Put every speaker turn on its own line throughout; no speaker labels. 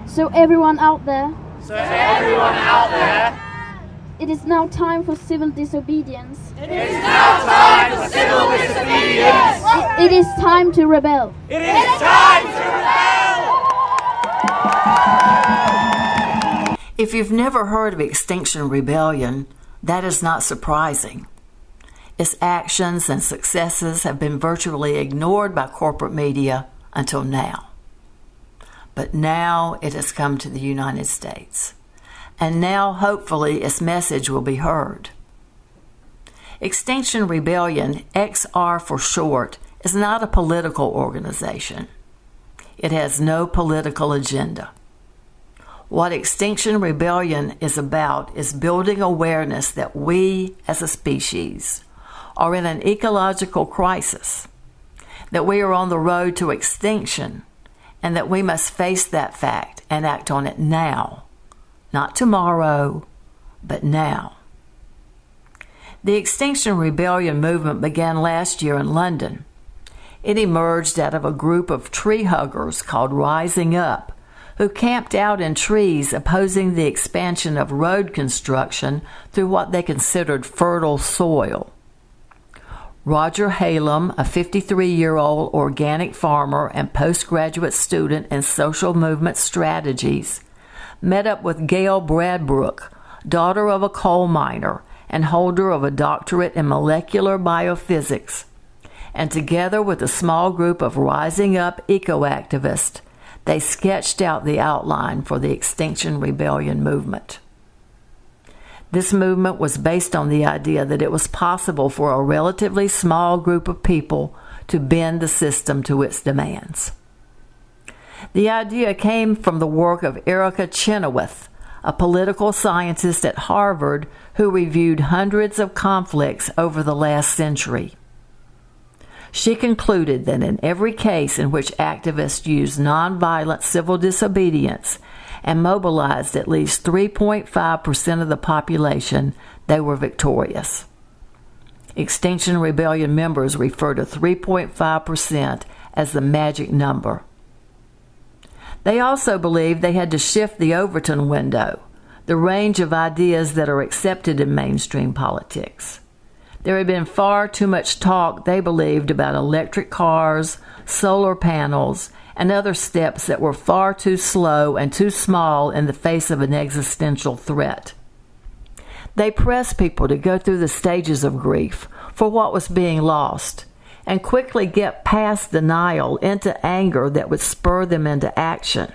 So everyone out there,
It is now time for civil disobedience.
it is time to rebel.
If you've never heard of Extinction Rebellion, that is not surprising. Its actions and successes have been virtually ignored by corporate media until now. But now it has come to the United States. And now, hopefully, its message will be heard. Extinction Rebellion, XR for short, is not a political organization. It has no political agenda. What Extinction Rebellion is about is building awareness that we, as a species, are in an ecological crisis, that we are on the road to extinction, and that we must face that fact and act on it now. Not tomorrow, but now. The Extinction Rebellion movement began last year in London. It emerged out of a group of tree huggers called Rising Up, who camped out in trees opposing the expansion of road construction through what they considered fertile soil. Roger Halem, a 53-year-old organic farmer and postgraduate student in social movement strategies, met up with Gayle Bradbrook, daughter of a coal miner and holder of a doctorate in molecular biophysics, and together with a small group of Rising Up eco-activists, they sketched out the outline for the Extinction Rebellion movement. This movement was based on the idea that it was possible for a relatively small group of people to bend the system to its demands. The idea came from the work of Erica Chenoweth, a political scientist at Harvard who reviewed hundreds of conflicts over the last century. She concluded that in every case in which activists used nonviolent civil disobedience and mobilized at least 3.5% of the population, they were victorious. Extinction Rebellion members refer to 3.5% as the magic number. They also believed they had to shift the Overton window, the range of ideas that are accepted in mainstream politics. There had been far too much talk, they believed, about electric cars, solar panels, and other steps that were far too slow and too small in the face of an existential threat. They pressed people to go through the stages of grief for what was being lost and quickly get past denial into anger that would spur them into action.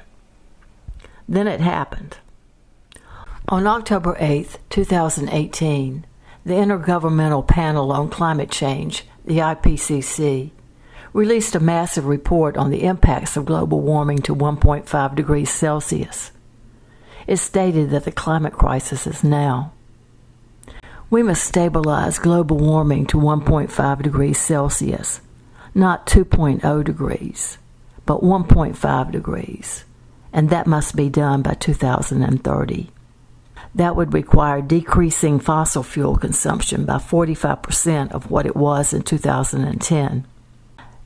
Then it happened. On October 8, 2018, the Intergovernmental Panel on Climate Change, the IPCC, released a massive report on the impacts of global warming to 1.5 degrees Celsius. It stated that the climate crisis is now. We must stabilize global warming to 1.5 degrees Celsius, not 2.0 degrees, but 1.5 degrees, and that must be done by 2030. That would require decreasing fossil fuel consumption by 45% of what it was in 2010.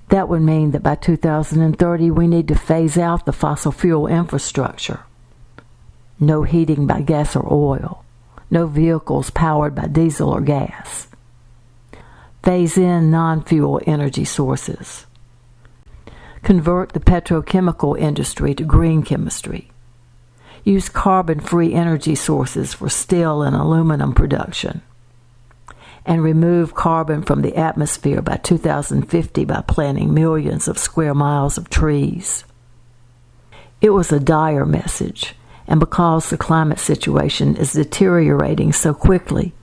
That would mean that by 2030 we need to phase out the fossil fuel infrastructure. No heating by gas or oil. No vehicles powered by diesel or gas. Phase in non-fuel energy sources. Convert the petrochemical industry to green chemistry. Use carbon-free energy sources for steel and aluminum production. And remove carbon from the atmosphere by 2050 by planting millions of square miles of trees. It was a dire message, and because the climate situation is deteriorating so quickly,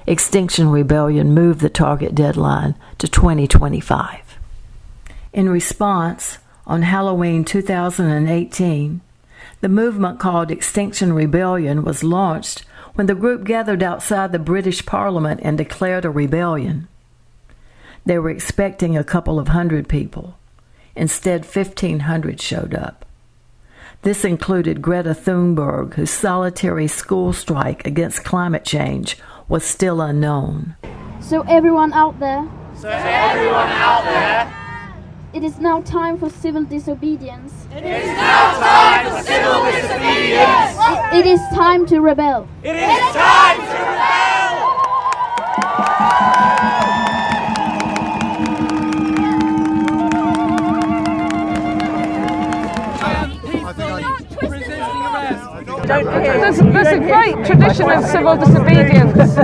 Extinction Rebellion moved the target deadline to 2025. In response, on Halloween 2018, the movement called Extinction Rebellion was launched when the group gathered outside the British Parliament and declared a rebellion. They were expecting a couple of hundred people. Instead, 1,500 showed up. This included Greta Thunberg, whose solitary school strike against climate change was still unknown.
So everyone out there, it is now time for civil disobedience.
It is now time for civil disobedience.
It is time to rebel.
It is time to rebel!
There's a great tradition of civil disobedience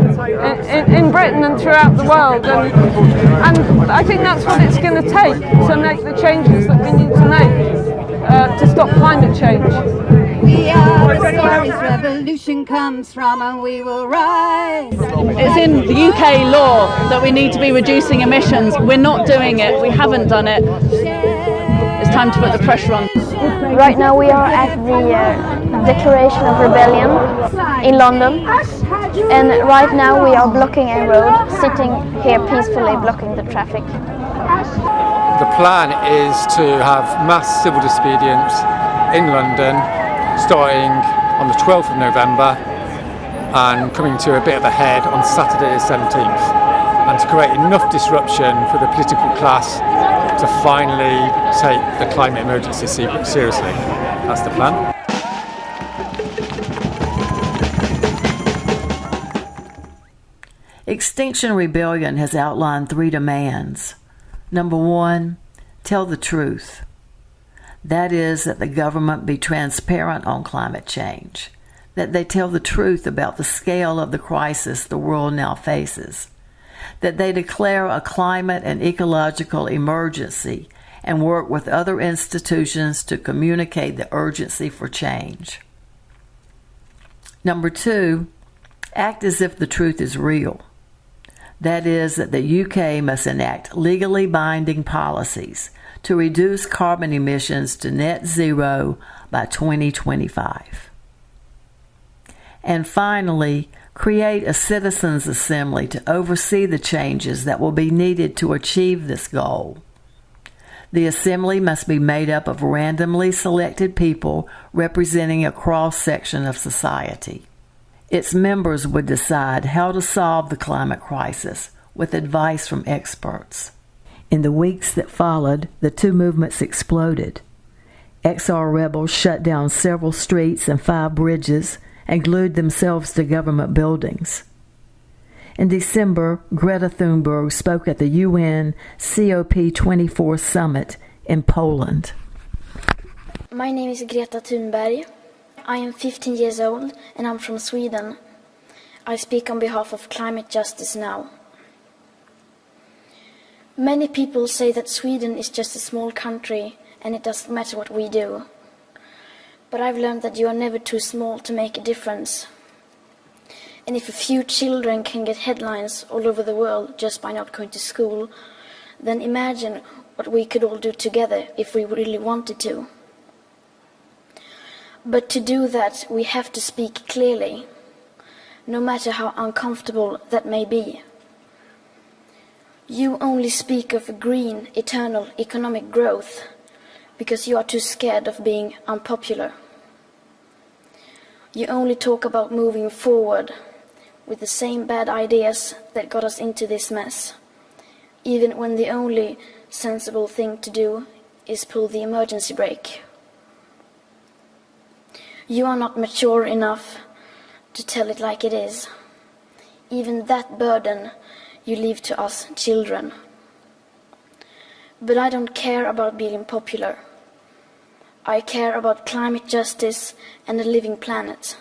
in Britain and throughout the world, and I think that's what it's going to take to make the changes that we need to make to stop climate change.
We are the stories revolution comes from, and we will rise.
It's in the UK law that we need to be reducing emissions. We're not doing it. We haven't done it. It's time to put the pressure on.
Right now we are at the Declaration of Rebellion in London, and right now we are blocking a road, sitting here peacefully blocking the traffic.
The plan is to have mass civil disobedience in London starting on the 12th of November and coming to a bit of a head on Saturday the 17th, and to create enough disruption for the political class to finally take the climate emergency seriously. That's the plan.
Extinction Rebellion has outlined 3 demands. Number 1, tell the truth. That is, that the government be transparent on climate change, that they tell the truth about the scale of the crisis the world now faces, that they declare a climate and ecological emergency and work with other institutions to communicate the urgency for change. Number 2, act as if the truth is real. That is, that the UK must enact legally binding policies to reduce carbon emissions to net zero by 2025. And finally, create a citizens' assembly to oversee the changes that will be needed to achieve this goal. The assembly must be made up of randomly selected people representing a cross-section of society. Its members would decide how to solve the climate crisis with advice from experts. In the weeks that followed, the 2 movements exploded. XR rebels shut down several streets and 5 bridges and glued themselves to government buildings. In December, Greta Thunberg spoke at the UN COP24 summit in Poland.
My name is Greta Thunberg. I am 15 years old and I'm from Sweden. I speak on behalf of Climate Justice Now. Many people say that Sweden is just a small country and it doesn't matter what we do. But I've learned that you are never too small to make a difference. And if a few children can get headlines all over the world just by not going to school, then imagine what we could all do together if we really wanted to. But to do that, we have to speak clearly, no matter how uncomfortable that may be. You only speak of green, eternal economic growth because you are too scared of being unpopular. You only talk about moving forward with the same bad ideas that got us into this mess, even when the only sensible thing to do is pull the emergency brake. You are not mature enough to tell it like it is. Even that burden you leave to us children. But I don't care about being popular. I care about climate justice and a living planet.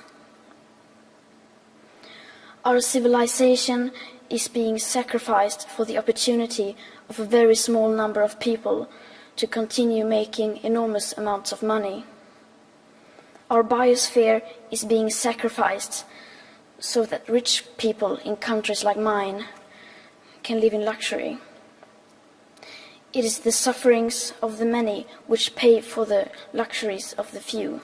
Our civilization is being sacrificed for the opportunity of a very small number of people to continue making enormous amounts of money. Our biosphere is being sacrificed so that rich people in countries like mine can live in luxury. It is the sufferings of the many which pay for the luxuries of the few.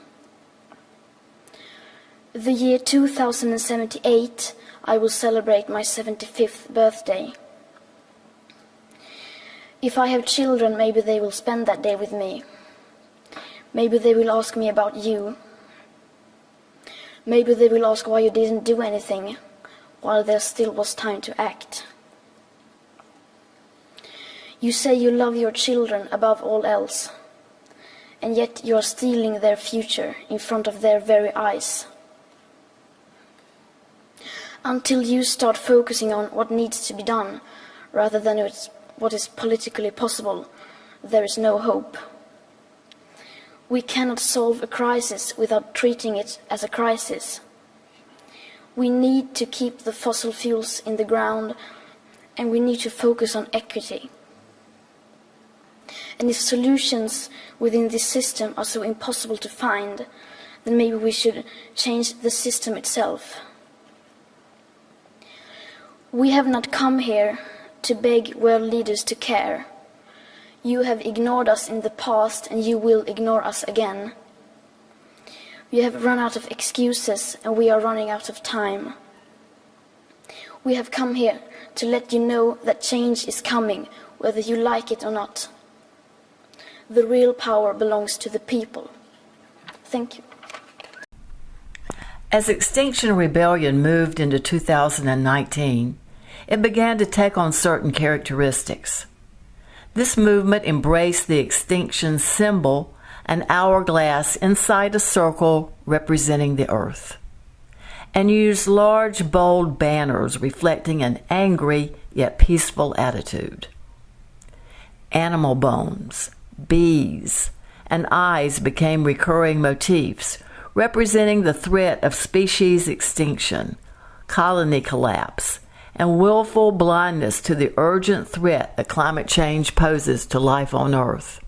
The year 2078, I will celebrate my 75th birthday. If I have children, maybe they will spend that day with me. Maybe they will ask me about you. Maybe they will ask why you didn't do anything while there still was time to act. You say you love your children above all else, and yet you are stealing their future in front of their very eyes. Until you start focusing on what needs to be done, rather than what is politically possible, there is no hope. We cannot solve a crisis without treating it as a crisis. We need to keep the fossil fuels in the ground, and we need to focus on equity. And if solutions within this system are so impossible to find, then maybe we should change the system itself. We have not come here to beg world leaders to care. You have ignored us in the past, and you will ignore us again. We have run out of excuses, and we are running out of time. We have come here to let you know that change is coming, whether you like it or not. The real power belongs to the people. Thank you.
As Extinction Rebellion moved into 2019, it began to take on certain characteristics. This movement embraced the extinction symbol, an hourglass inside a circle representing the earth, and used large, bold banners reflecting an angry yet peaceful attitude. Animal bones, bees, and eyes became recurring motifs, representing the threat of species extinction, colony collapse, and willful blindness to the urgent threat that climate change poses to life on Earth.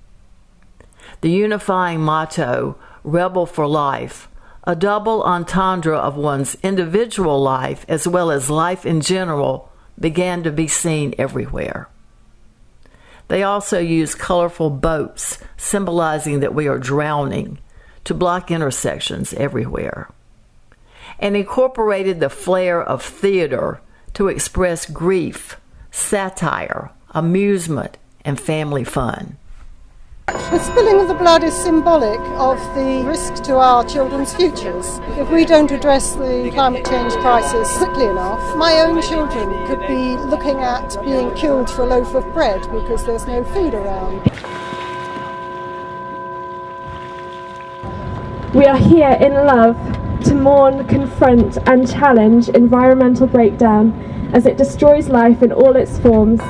The unifying motto, Rebel for Life, a double entendre of one's individual life as well as life in general, began to be seen everywhere. They also used colorful boats, symbolizing that we are drowning, to block intersections everywhere, and incorporated the flair of theater to express grief, satire, amusement, and family fun.
The spilling of the blood is symbolic of the risk to our children's futures. If we don't address the climate change crisis quickly enough, my own children could be looking at being killed for a loaf of bread because there's no food around.
We are here in love to mourn, confront and challenge environmental breakdown as it destroys life in all its forms.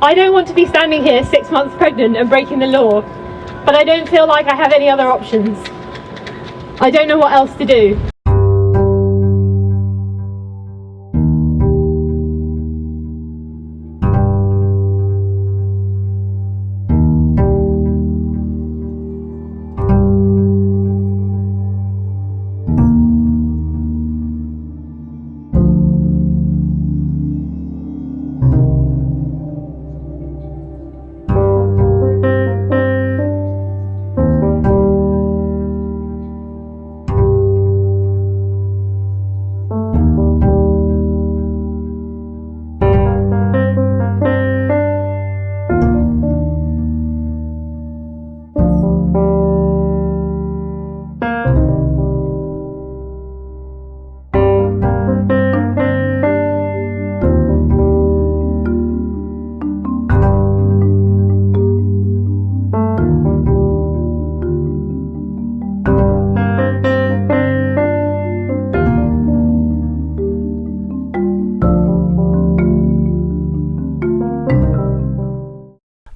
I don't want to be standing here 6 months pregnant and breaking the law, but I don't feel like I have any other options. I don't know what else to do.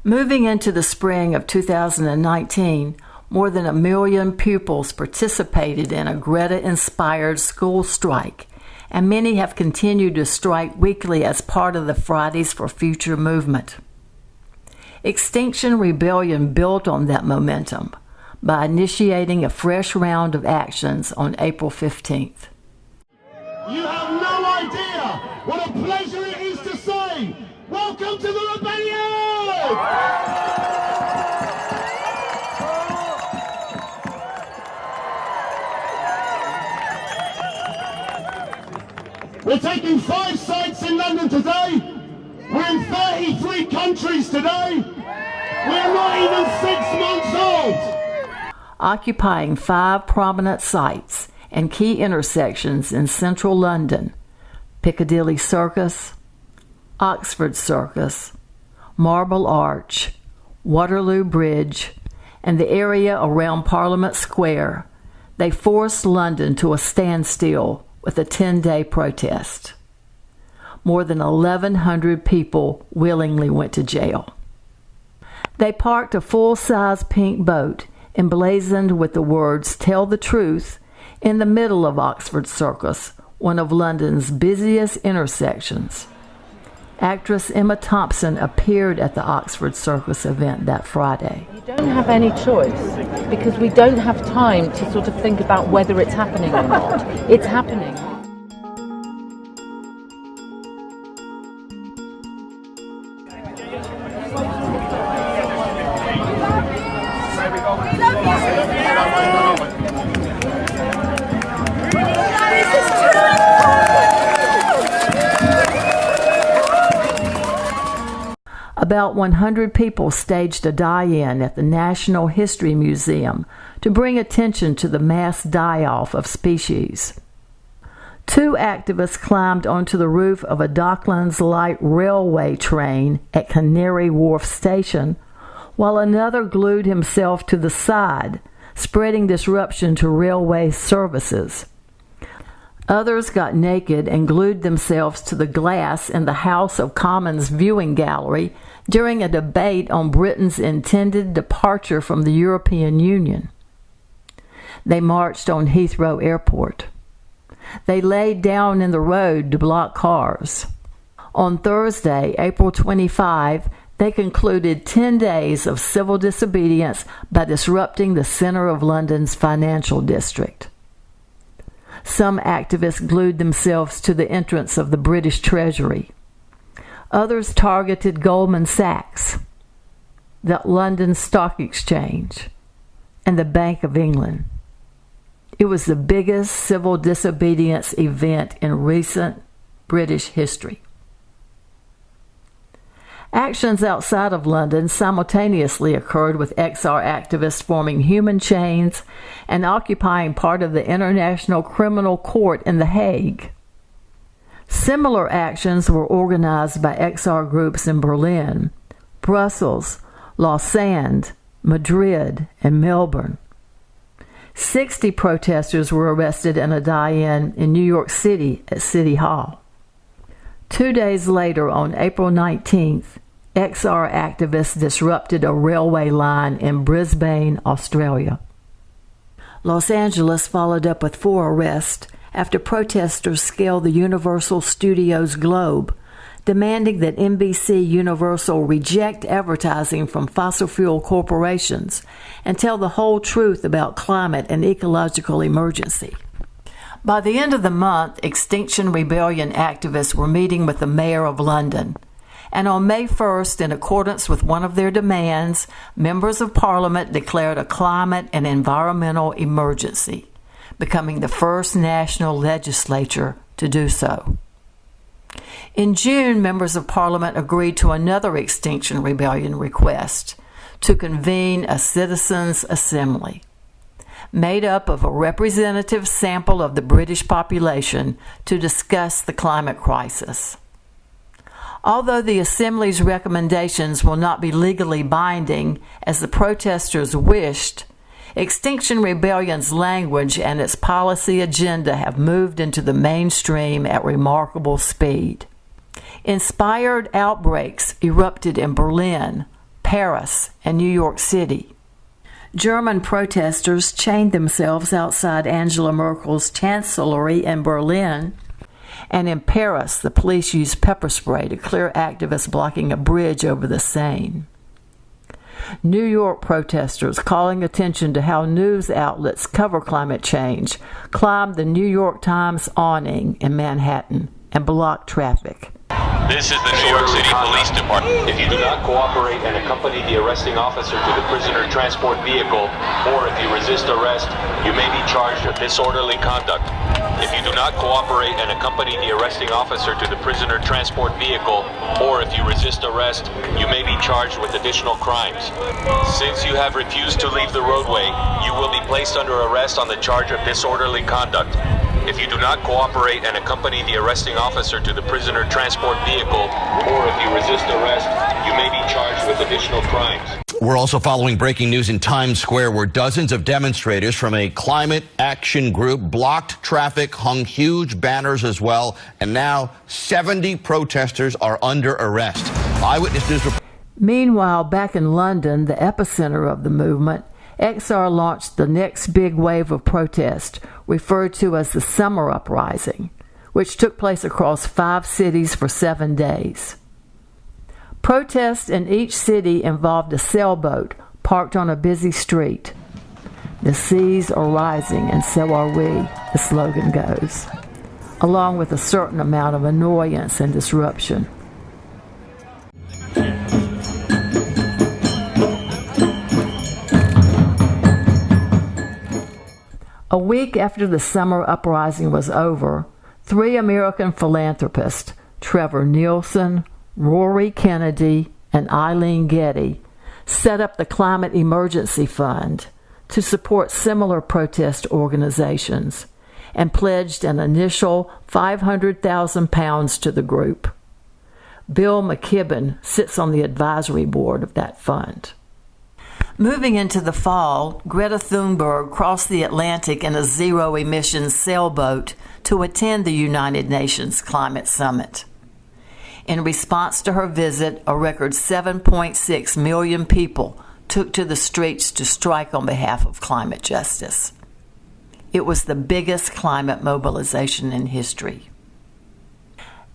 Moving into the spring of 2019, more than 1 million pupils participated in a Greta-inspired school strike, and many have continued to strike weekly as part of the Fridays for Future movement. Extinction Rebellion built on that momentum by initiating a fresh round of actions on April 15th.
You have no idea what a pleasure it is to say, welcome to the rebellion! We're taking 5 sites in London today. We're in 33 countries today. We're not even 6 months old.
Occupying 5 prominent sites and key intersections in central London: Piccadilly Circus, Oxford Circus, Marble Arch, Waterloo Bridge, and the area around Parliament Square, they forced London to a standstill with a 10-day protest. More than 1,100 people willingly went to jail. They parked a full-size pink boat emblazoned with the words "Tell the Truth" in the middle of Oxford Circus, one of London's busiest intersections. Actress Emma Thompson appeared at the Oxford Circus event that Friday.
You don't have any choice because we don't have time to sort of think about whether it's happening or not. It's happening.
About 100 people staged a die-in at the National History Museum to bring attention to the mass die-off of species. 2 activists climbed onto the roof of a Docklands Light Railway train at Canary Wharf Station, while another glued himself to the side, spreading disruption to railway services. Others got naked and glued themselves to the glass in the House of Commons viewing gallery during a debate on Britain's intended departure from the European Union. They marched on Heathrow Airport. They laid down in the road to block cars. On Thursday, April 25, they concluded 10 days of civil disobedience by disrupting the center of London's financial district. Some activists glued themselves to the entrance of the British Treasury. Others targeted Goldman Sachs, the London Stock Exchange, and the Bank of England. It was the biggest civil disobedience event in recent British history. Actions outside of London simultaneously occurred, with XR activists forming human chains and occupying part of the International Criminal Court in The Hague. Similar actions were organized by XR groups in Berlin, Brussels, Lausanne, Madrid, and Melbourne. 60 protesters were arrested in a die-in in New York City at City Hall. 2 days later, on April 19th, XR activists disrupted a railway line in Brisbane, Australia. Los Angeles followed up with 4 arrests after protesters scaled the Universal Studios Globe, demanding that NBC Universal reject advertising from fossil fuel corporations and tell the whole truth about climate and ecological emergency. By the end of the month, Extinction Rebellion activists were meeting with the Mayor of London. And on May 1st, in accordance with one of their demands, members of Parliament declared a climate and environmental emergency, becoming the first national legislature to do so. In June, members of Parliament agreed to another Extinction Rebellion request to convene a citizens' assembly, made up of a representative sample of the British population to discuss the climate crisis. Although the Assembly's recommendations will not be legally binding, as the protesters wished, Extinction Rebellion's language and its policy agenda have moved into the mainstream at remarkable speed. Inspired outbreaks erupted in Berlin, Paris, and New York City. German protesters chained themselves outside Angela Merkel's chancellery in Berlin, and in Paris, the police used pepper spray to clear activists blocking a bridge over the Seine. New York protesters, calling attention to how news outlets cover climate change, climbed the New York Times awning in Manhattan and blocked traffic.
This is the New York City Police Department. If you do not cooperate and accompany the arresting officer to the prisoner transport vehicle, or if you resist arrest, you may be charged with disorderly conduct. If you do not cooperate and accompany the arresting officer to the prisoner transport vehicle, or if you resist arrest, you may be charged with additional crimes. Since you have refused to leave the roadway, you will be placed under arrest on the charge of disorderly conduct. If you do not cooperate and accompany the arresting officer to the prisoner transport vehicle, or if you resist arrest, you may be charged with additional crimes.
We're also following breaking news in Times Square, where dozens of demonstrators from a climate action group blocked traffic, hung huge banners as well, and now 70 protesters are under arrest. Eyewitness News report.
Meanwhile, back in London, the epicenter of the movement, XR launched the next big wave of protest, referred to as the Summer Uprising, which took place across 5 cities for 7 days. Protests in each city involved a sailboat parked on a busy street. The seas are rising and so are we, the slogan goes, along with a certain amount of annoyance and disruption. A week after the summer uprising was over, 3 American philanthropists, Trevor Nielsen, Rory Kennedy, and Eileen Getty, set up the Climate Emergency Fund to support similar protest organizations and pledged an initial £500,000 to the group. Bill McKibben sits on the advisory board of that fund. Moving into the fall, Greta Thunberg crossed the Atlantic in a zero-emissions sailboat to attend the United Nations Climate Summit. In response to her visit, a record 7.6 million people took to the streets to strike on behalf of climate justice. It was the biggest climate mobilization in history.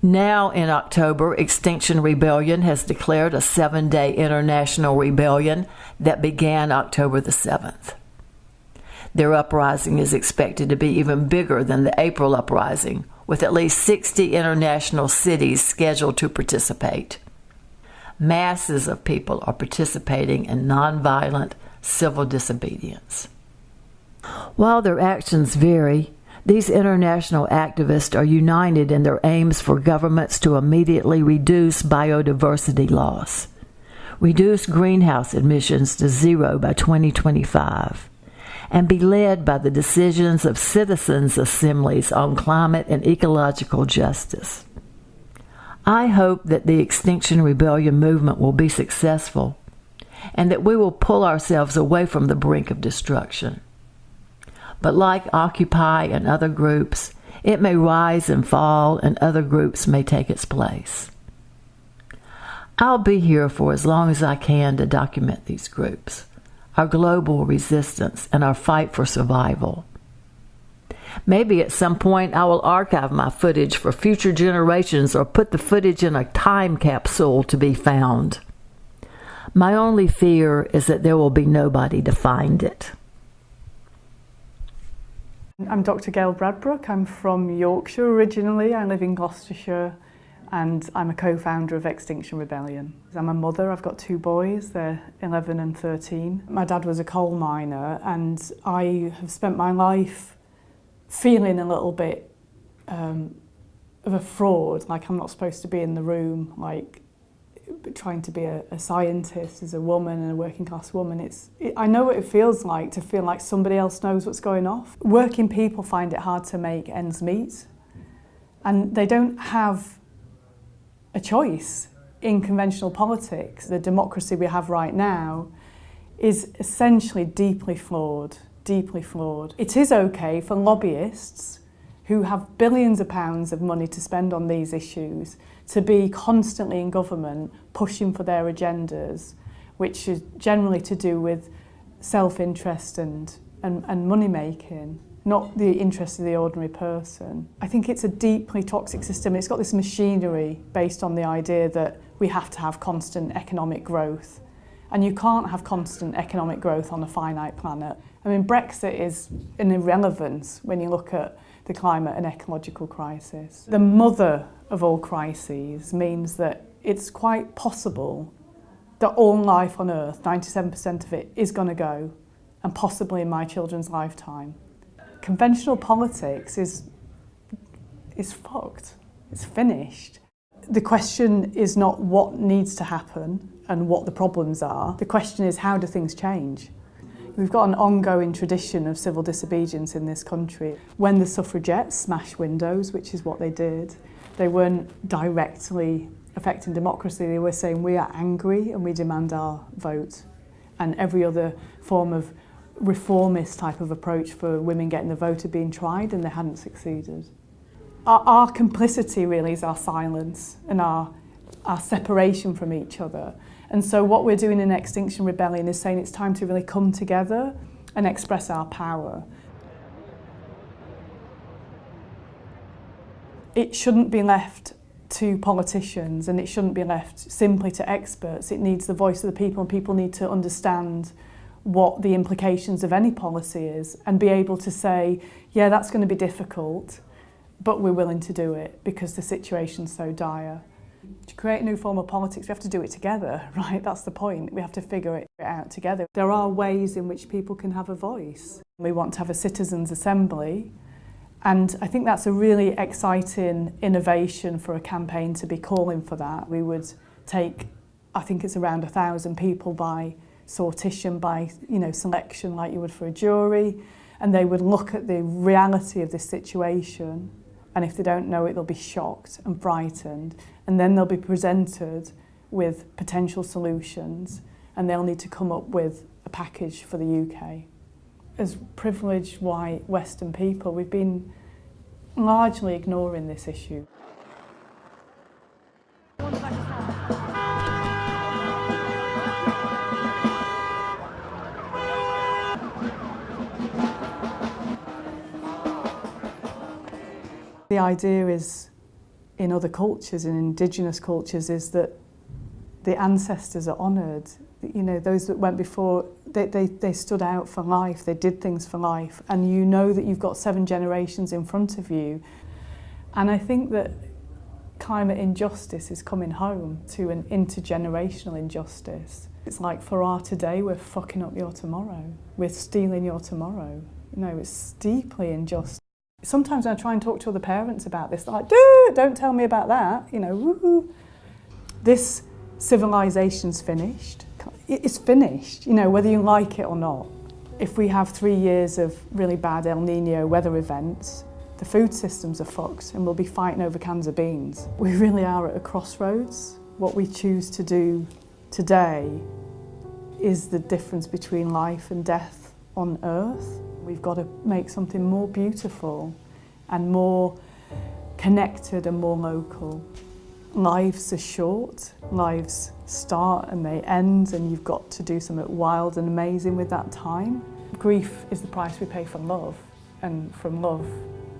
Now in October, Extinction Rebellion has declared a 7-day international rebellion that began October the 7th. Their uprising is expected to be even bigger than the April uprising, with at least 60 international cities scheduled to participate. Masses of people are participating in nonviolent civil disobedience. While their actions vary, these international activists are united in their aims for governments to immediately reduce biodiversity loss, reduce greenhouse emissions to 0 by 2025, and be led by the decisions of citizens' assemblies on climate and ecological justice. I hope that the Extinction Rebellion movement will be successful and that we will pull ourselves away from the brink of destruction. But like Occupy and other groups, it may rise and fall and other groups may take its place. I'll be here for as long as I can to document these groups, our global resistance, and our fight for survival. Maybe at some point I will archive my footage for future generations or put the footage in a time capsule to be found. My only fear is that there will be nobody to find it.
I'm Dr. Gayle Bradbrook. I'm from Yorkshire originally. I live in Gloucestershire and I'm a co-founder of Extinction Rebellion. I'm a mother. I've got 2 boys. They're 11 and 13. My dad was a coal miner and I have spent my life feeling a little bit of a fraud, like I'm not supposed to be in the room, like trying to be a scientist as a woman and a working class woman. I know what it feels like to feel like somebody else knows what's going on. Working people find it hard to make ends meet and they don't have a choice in conventional politics. The democracy we have right now is essentially deeply flawed, deeply flawed. It is okay for lobbyists who have billions of pounds of money to spend on these issues to be constantly in government pushing for their agendas, which is generally to do with self-interest and money making, not the interest of the ordinary person. I think it's a deeply toxic system. It's got this machinery based on the idea that we have to have constant economic growth. And you can't have constant economic growth on a finite planet. I mean, Brexit is an irrelevance when you look at the climate and ecological crisis. The mother of all crises means that it's quite possible that all life on Earth, 97% of it, is going to go, and possibly in my children's lifetime. Conventional politics is fucked. It's finished. The question is not what needs to happen and what the problems are. The question is, how do things change? We've got an ongoing tradition of civil disobedience in this country. When the suffragettes smashed windows, which is what they did, they weren't directly affecting democracy. They were saying, we are angry and we demand our vote. and every other form of reformist type of approach for women getting the vote had been tried and they hadn't succeeded. Our complicity really is our silence and our separation from each other. And so what we're doing in Extinction Rebellion is saying it's time to really come together and express our power. It shouldn't be left to politicians and it shouldn't be left simply to experts. It needs the voice of the people, and people need to understand what the implications of any policy is and be able to say, yeah, that's going to be difficult, but we're willing to do it because the situation's so dire. To create a new form of politics, we have to do it together, right? That's the point. We have to figure it out together. There are ways in which people can have a voice. We want to have a citizens' assembly, and I think that's a really exciting innovation for a campaign to be calling for that. We would take, I think it's around 1,000 people by sortition, by selection like you would for a jury, and they would look at the reality of this situation, and if they don't know it, they'll be shocked and frightened, and then they'll be presented with potential solutions, and they'll need to come up with a package for the UK. As privileged white Western people, we've been largely ignoring this issue. The idea is, in other cultures, in indigenous cultures, is that the ancestors are honoured. You know, those that went before, they stood out for life, they did things for life, and you know that you've got 7 generations in front of you. And I think that climate injustice is coming home to an intergenerational injustice. It's like for our today, we're fucking up your tomorrow. We're stealing your tomorrow. You know, it's deeply unjust. Sometimes when I try and talk to other parents about this, they're like, dude, don't tell me about that, you know, woo-hoo. This civilization's finished. It's finished, you know, whether you like it or not. If we have 3 years of really bad El Nino weather events, the food systems are fucked and we'll be fighting over cans of beans. We really are at a crossroads. What we choose to do today is the difference between life and death on Earth. We've got to make something more beautiful and more connected and more local. Lives are short, lives start and they end, and you've got to do something wild and amazing with that time. Grief is the price we pay for love, and from love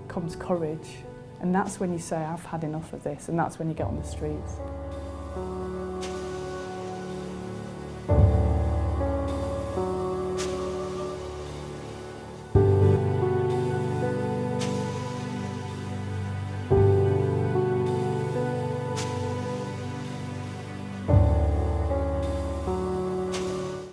comes courage. And that's when you say, I've had enough of this, and that's when you get on the streets.